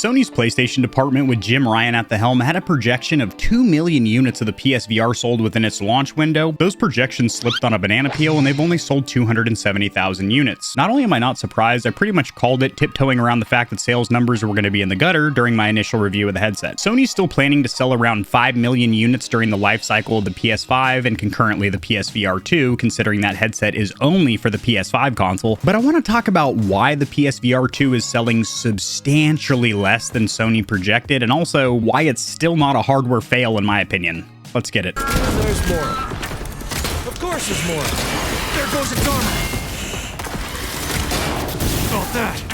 Sony's PlayStation department with Jim Ryan at the helm had a projection of 2 million units of the PSVR sold within its launch window. Those projections slipped on a banana peel and they've only sold 270,000 units. Not only am I not surprised, I pretty much called it, tiptoeing around the fact that sales numbers were going to be in the gutter during my initial review of the headset. Sony's still planning to sell around 5 million units during the life cycle of the PS5 and concurrently the PSVR2, considering that headset is only for the PS5 console. But I want to talk about why the PSVR2 is selling substantially less than Sony projected, and also why it's still not a hardware fail in my opinion. Let's get it. There's more. Of course there's more. There goes its armor. About that.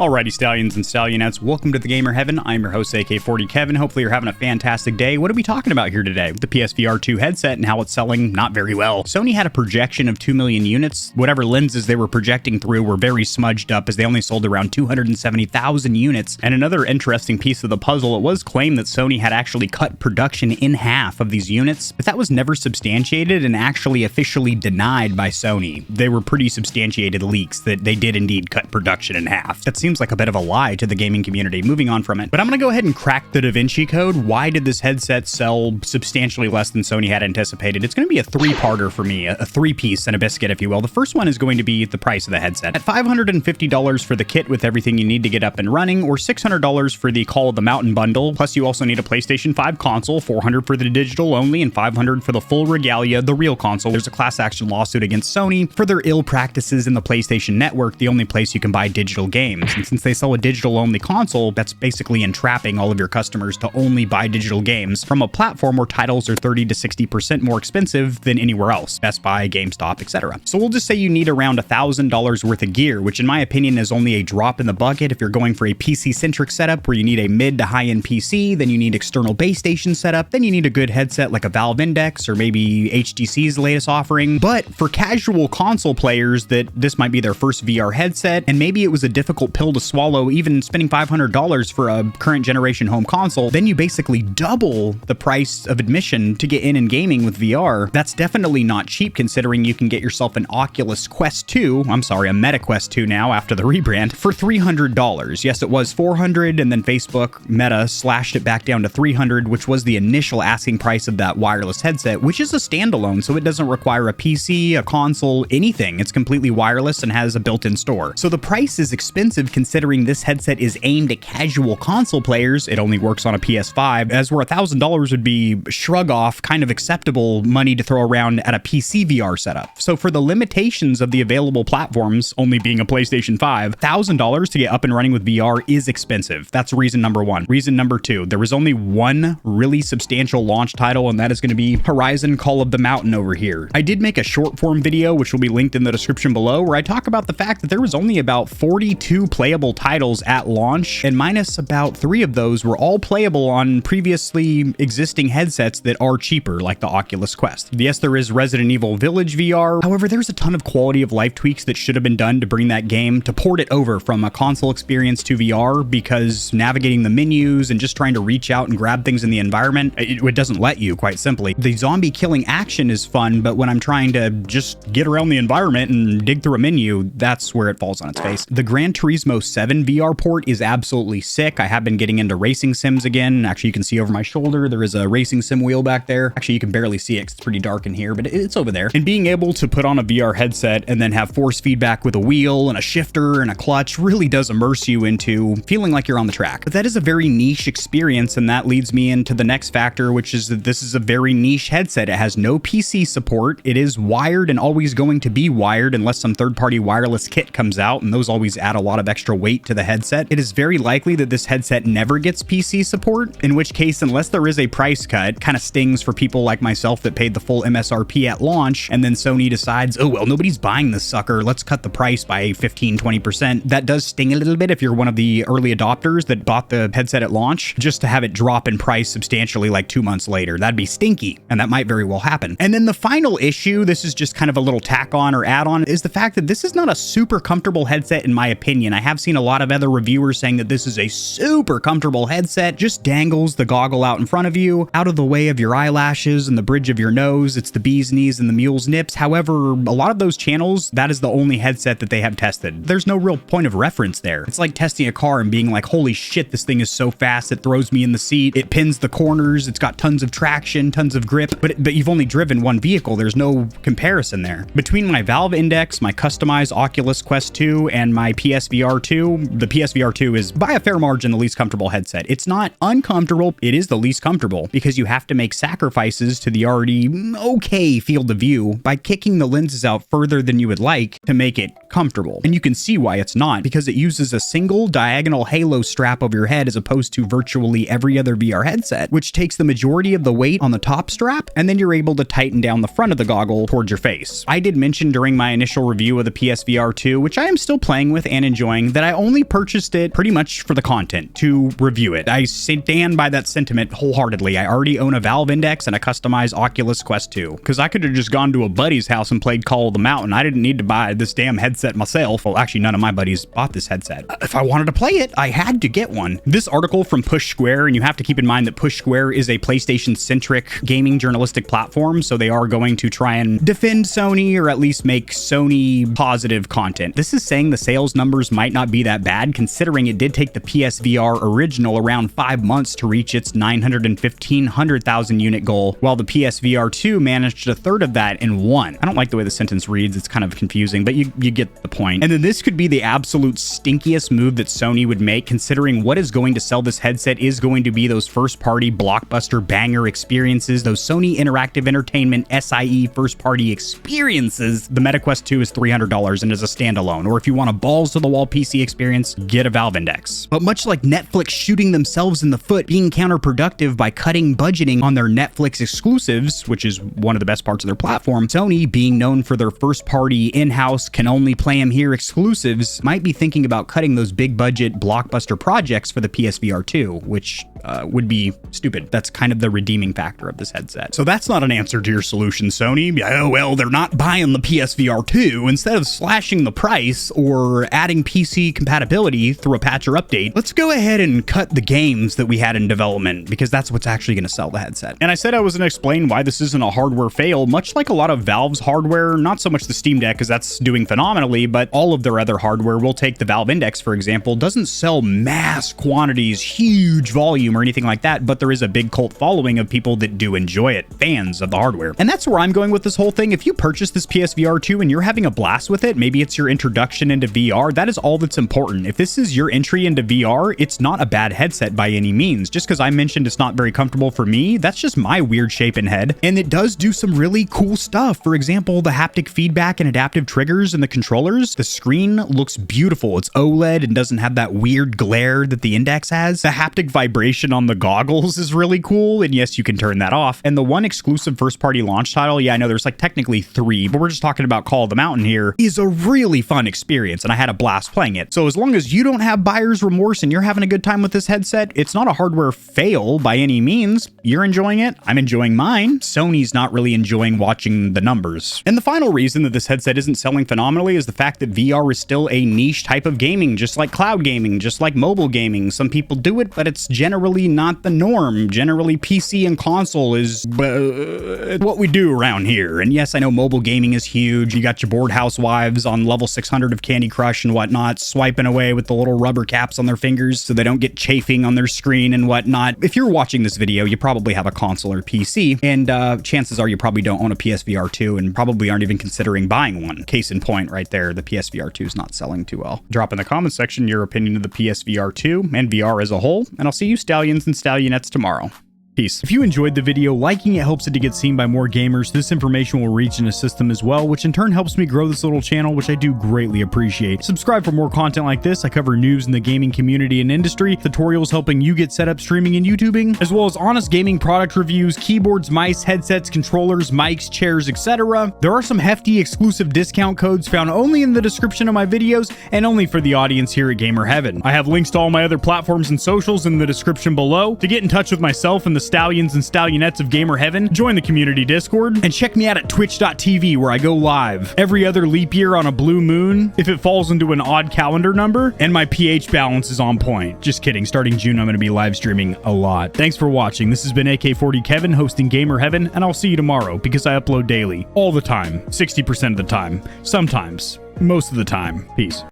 Alrighty, Stallions and Stallionettes, welcome to the GamerHeaven. I'm your host, AK40 Kevin. Hopefully you're having a fantastic day. What are we talking about here today? The PSVR2 headset and how it's selling not very well. Sony had a projection of 2 million units. Whatever lenses they were projecting through were very smudged up as they only sold around 270,000 units. And another interesting piece of the puzzle, it was claimed that Sony had actually cut production in half of these units, but that was never substantiated and actually officially denied by Sony. They were pretty substantiated leaks that they did indeed cut production in half. That seems like a bit of a lie to the gaming community. Moving on from it. But I'm going to go ahead and crack the Da Vinci Code. Why did this headset sell substantially less than Sony had anticipated? It's going to be a three-parter for me, a three-piece and a biscuit, if you will. The first one is going to be the price of the headset. At $550 for the kit with everything you need to get up and running, or $600 for the Call of the Mountain bundle, plus you also need a PlayStation 5 console, $400 for the digital only, and $500 for the full regalia, the real console. There's a class action lawsuit against Sony for their ill practices in the PlayStation Network, the only place you can buy digital games. And since they sell a digital-only console, that's basically entrapping all of your customers to only buy digital games from a platform where titles are 30 to 60% more expensive than anywhere else, Best Buy, GameStop, etc. So we'll just say you need around $1,000 worth of gear, which in my opinion is only a drop in the bucket if you're going for a PC-centric setup where you need a mid to high-end PC, then you need external base station setup, then you need a good headset like a Valve Index or maybe HTC's latest offering. But for casual console players that this might be their first VR headset, and maybe it was a difficult pill to swallow even spending $500 for a current generation home console, then you basically double the price of admission to get in gaming with VR. That's definitely not cheap considering you can get yourself an Oculus Quest 2, a Meta Quest 2 now after the rebrand, for $300. Yes, it was $400 and then Facebook, Meta, slashed it back down to $300, which was the initial asking price of that wireless headset, which is a standalone, so it doesn't require a PC, a console, anything. It's completely wireless and has a built-in store. So the price is expensive considering this headset is aimed at casual console players. It only works on a PS5, as where $1,000 would be shrug off kind of acceptable money to throw around at a PC VR setup. So for the limitations of the available platforms, only being a PlayStation 5, $1,000 to get up and running with VR is expensive. That's reason number one. Reason number two, there was only one really substantial launch title, and that is going to be Horizon Call of the Mountain over here. I did make a short form video, which will be linked in the description below, where I talk about the fact that there was only about 42 playable titles at launch, and minus about 3 of those were all playable on previously existing headsets that are cheaper, like the Oculus Quest. Yes, there is Resident Evil Village VR. However, there's a ton of quality of life tweaks that should have been done to bring that game, to port it over from a console experience to VR, because navigating the menus and just trying to reach out and grab things in the environment, it doesn't let you, quite simply. The zombie killing action is fun, but when I'm trying to just get around the environment and dig through a menu, that's where it falls on its face. The Gran Turismo 7 VR port is absolutely sick. I have been getting into racing sims again. Actually, you can see over my shoulder, there is a racing sim wheel back there. Actually, you can barely see it 'cause it's pretty dark in here, but it's over there. And being able to put on a VR headset and then have force feedback with a wheel and a shifter and a clutch really does immerse you into feeling like you're on the track. But that is a very niche experience, and that leads me into the next factor, which is that this is a very niche headset. It has no PC support. It is wired and always going to be wired unless some third-party wireless kit comes out, and those always add a lot of extra weight to the headset. It is very likely that this headset never gets PC support, in which case, unless there is a price cut, kind of stings for people like myself that paid the full MSRP at launch, and then Sony decides, oh, well, nobody's buying this sucker, let's cut the price by 15-20%. That does sting a little bit if you're one of the early adopters that bought the headset at launch, just to have it drop in price substantially like 2 months later. That'd be stinky, and that might very well happen. And then the final issue, this is just kind of a little tack on or add on, is the fact that this is not a super comfortable headset in my opinion. I have seen a lot of other reviewers saying that this is a super comfortable headset, just dangles the goggle out in front of you, out of the way of your eyelashes and the bridge of your nose. It's the bee's knees and the mule's nips. However, a lot of those channels, that is the only headset that they have tested. There's no real point of reference there. It's like testing a car and being like, holy shit, this thing is so fast, it throws me in the seat, it pins the corners, it's got tons of traction, tons of grip, but you've only driven one vehicle. There's no comparison there. Between my Valve Index, my customized Oculus Quest 2, and my PSVR2, the PSVR2 is by a fair margin the least comfortable headset. It's not uncomfortable, it is the least comfortable because you have to make sacrifices to the already okay field of view by kicking the lenses out further than you would like to make it comfortable. And you can see why it's not, because it uses a single diagonal halo strap over your head as opposed to virtually every other VR headset, which takes the majority of the weight on the top strap, and then you're able to tighten down the front of the goggle towards your face. I did mention during my initial review of the PSVR2, which I am still playing with and enjoying, that I only purchased it pretty much for the content, to review it. I stand by that sentiment wholeheartedly. I already own a Valve Index and a customized Oculus Quest 2, because I could have just gone to a buddy's house and played Call of the Mountain. I didn't need to buy this damn headset myself. Well, actually, none of my buddies bought this headset. If I wanted to play it, I had to get one. This article from Push Square, and you have to keep in mind that Push Square is a PlayStation-centric gaming journalistic platform, so they are going to try and defend Sony or at least make Sony positive content. This is saying the sales numbers might not be that bad, considering it did take the PSVR original around 5 months to reach its 900 and 1,500,000 unit goal, while the PSVR2 managed a third of that in one. I don't like the way the sentence reads. It's kind of confusing, but you get the point. And then this could be the absolute stinkiest move that Sony would make, considering what is going to sell this headset is going to be those first-party blockbuster banger experiences, those Sony Interactive Entertainment SIE first-party experiences. The MetaQuest 2 is $300 and is a standalone, or if you want a balls-to-the-wall PC experience, get a Valve Index. But much like Netflix shooting themselves in the foot, being counterproductive by cutting budgeting on their Netflix exclusives, which is one of the best parts of their platform, Sony, being known for their first-party in-house can only play them here exclusives, might be thinking about cutting those big-budget blockbuster projects for the PSVR 2, which would be stupid. That's kind of the redeeming factor of this headset. So that's not an answer to your solution, Sony. Oh, well, they're not buying the PSVR 2. Instead of slashing the price or adding PC compatibility through a patch or update, let's go ahead and cut the games that we had in development, because that's what's actually going to sell the headset. And I said I was going to explain why this isn't a hardware fail, much like a lot of Valve's hardware, not so much the Steam Deck, because that's doing phenomenally, but all of their other hardware. We'll take the Valve Index, for example, doesn't sell mass quantities, huge volume or anything like that, but there is a big cult following of people that do enjoy it, fans of the hardware. And that's where I'm going with this whole thing. If you purchase this PSVR 2 and you're having a blast with it, maybe it's your introduction into VR, that is all that's important. If this is your entry into VR, it's not a bad headset by any means. Just because I mentioned it's not very comfortable for me, that's just my weird shape and head. And it does do some really cool stuff. For example, the haptic feedback and adaptive triggers and the controllers. The screen looks beautiful. It's OLED and doesn't have that weird glare that the Index has. The haptic vibration on the goggles is really cool, and yes, you can turn that off. And the one exclusive first-party launch title, yeah, I know there's like technically 3, but we're just talking about Call of the Mountain here, is a really fun experience, and I had a blast playing it. So as long as you don't have buyer's remorse and you're having a good time with this headset, it's not a hardware fail by any means. You're enjoying it. I'm enjoying mine. Sony's not really enjoying watching the numbers. And the final reason that this headset isn't selling phenomenally is the fact that VR is still a niche type of gaming, just like cloud gaming, just like mobile gaming. Some people do it, but it's generally not the norm. Generally, PC and console is what we do around here. And yes, I know mobile gaming is huge. You got your bored housewives on level 600 of Candy Crush and whatnot, swiping away with the little rubber caps on their fingers so they don't get chafing on their screen and whatnot. If you're watching this video, you probably have a console or PC, and chances are you probably don't own a PSVR 2 and probably aren't even considering buying one. Case in point right there, the PSVR 2 is not selling too well. Drop in the comment section your opinion of the PSVR 2 and VR as a whole, and I'll see you Stallions and Stallionettes tomorrow. Peace. If you enjoyed the video, liking it helps it to get seen by more gamers. This information will reach and assist them as well, which in turn helps me grow this little channel, which I do greatly appreciate. Subscribe for more content like this. I cover news in the gaming community and industry, tutorials helping you get set up streaming and YouTubing, as well as honest gaming product reviews, keyboards, mice, headsets, controllers, mics, chairs, etc. There are some hefty exclusive discount codes found only in the description of my videos and only for the audience here at GamerHeaven. I have links to all my other platforms and socials in the description below. To get in touch with myself and the Stallions and Stallionettes of GamerHeaven, join the community Discord, and check me out at twitch.tv where I go live every other leap year on a blue moon if it falls into an odd calendar number, and my pH balance is on point. Just kidding. Starting June, I'm going to be live streaming a lot. Thanks for watching. This has been AK40 Kevin hosting GamerHeaven, and I'll see you tomorrow because I upload daily. All the time. 60% of the time. Sometimes. Most of the time. Peace.